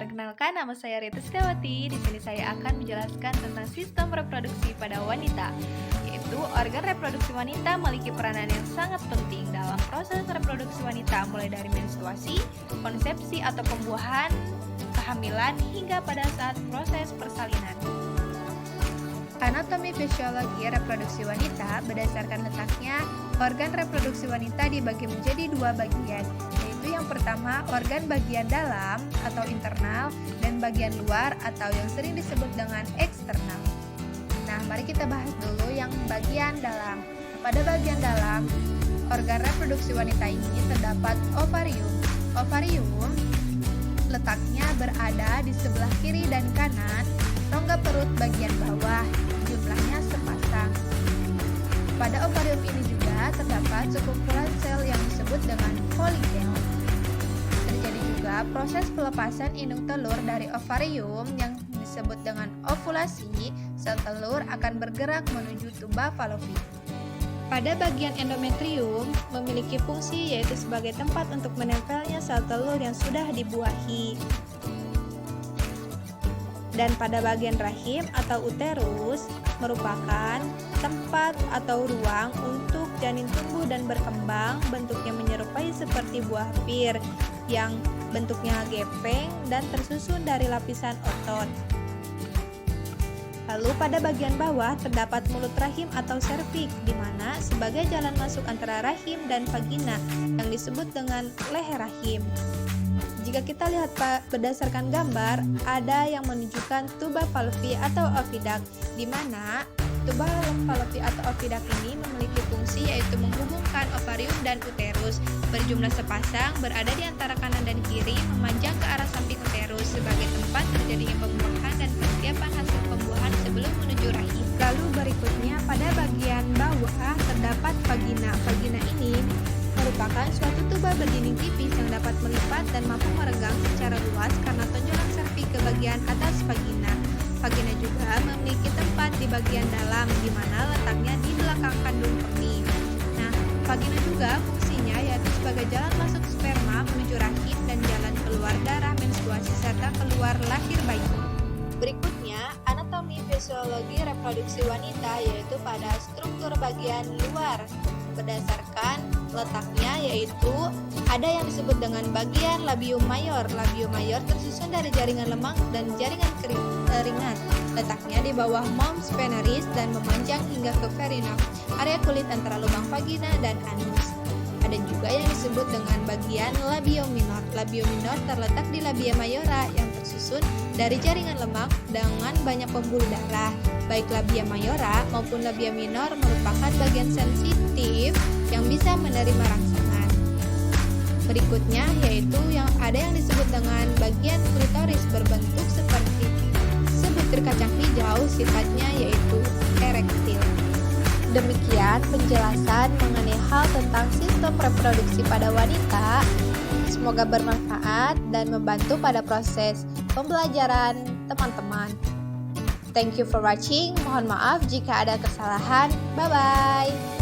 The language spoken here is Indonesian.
Perkenalkan, nama saya Rita Setiawati. Di sini saya akan menjelaskan tentang sistem reproduksi pada wanita, yaitu organ reproduksi wanita memiliki peranan yang sangat penting dalam proses reproduksi wanita, mulai dari menstruasi, konsepsi atau pembuahan, kehamilan, hingga pada saat proses persalinan. Anatomi fisiologi reproduksi wanita berdasarkan letaknya, organ reproduksi wanita dibagi menjadi dua bagian, yaitu yang pertama organ bagian dalam atau internal dan bagian luar atau yang sering disebut dengan eksternal. Nah, mari kita bahas dulu yang bagian dalam. Pada bagian dalam, organ reproduksi wanita ini terdapat ovarium. Ovarium letaknya berada di sebelah kiri dan kanan rongga perut bagian bawah, jumlahnya sepasang. Pada ovarium ini juga terdapat sekumpulan sel yang disebut dengan folikel. Terjadi juga proses pelepasan indung telur dari ovarium yang disebut dengan ovulasi. Sel telur akan bergerak menuju tuba falopi. Pada bagian endometrium memiliki fungsi yaitu sebagai tempat untuk menempelnya sel telur yang sudah dibuahi. Dan pada bagian rahim atau uterus merupakan tempat atau ruang untuk janin tumbuh dan berkembang, bentuknya menyerupai seperti buah pir yang bentuknya gepeng dan tersusun dari lapisan otot. Lalu pada bagian bawah terdapat mulut rahim atau serviks, di mana sebagai jalan masuk antara rahim dan vagina yang disebut dengan leher rahim. Jika kita lihat berdasarkan gambar, ada yang menunjukkan tuba falopi atau oviduct, di mana tuba falopi atau oviduct ini memiliki fungsi yaitu menghubungkan ovarium dan uterus. Berjumlah sepasang, berada di antara kanan dan kiri, memanjang ke arah samping uterus sebagai tempat terjadinya pembuahan dan persiapan hasil pembuahan sebelum menuju rahim. Lalu berikutnya pada bagian bawah terdapat vagina. Vagina ini merupakan suatu tuba berdinding tipis yang dapat melipat dan mampu merenggang secara luas karena tonjolan serviks ke bagian atas vagina. Vagina juga memiliki tempat di bagian dalam, di mana letaknya di belakang kandung kemih. Nah, vagina juga fungsinya yaitu sebagai jalan masuk sperma menuju rahim dan jalan keluar darah menstruasi serta keluar lahir bayi. Berikutnya, anatomi fisiologi reproduksi wanita yaitu pada struktur bagian luar. Berdasarkan letaknya yaitu ada yang disebut dengan bagian labium mayor. Labium mayor tersusun dari jaringan lemak dan jaringan keringat. Letaknya di bawah mons veneris dan memanjang hingga ke perineum, area kulit antara lubang vagina dan anus. Ada juga yang disebut dengan bagian labium minor. Labium minor terletak di labia mayora yang tersusun dari jaringan lemak dengan banyak pembuluh darah. Baik labia mayora maupun labia minor merupakan bagian sensitif yang bisa menerima rangsangan. Berikutnya yaitu yang ada yang disebut dengan bagian klitoris berbentuk seperti sebutir kacang hijau, sifatnya yaitu erektil. Demikian penjelasan mengenai hal tentang sistem reproduksi pada wanita. Semoga bermanfaat dan membantu pada proses pembelajaran teman-teman. Thank you for watching. Mohon maaf jika ada kesalahan. Bye-bye.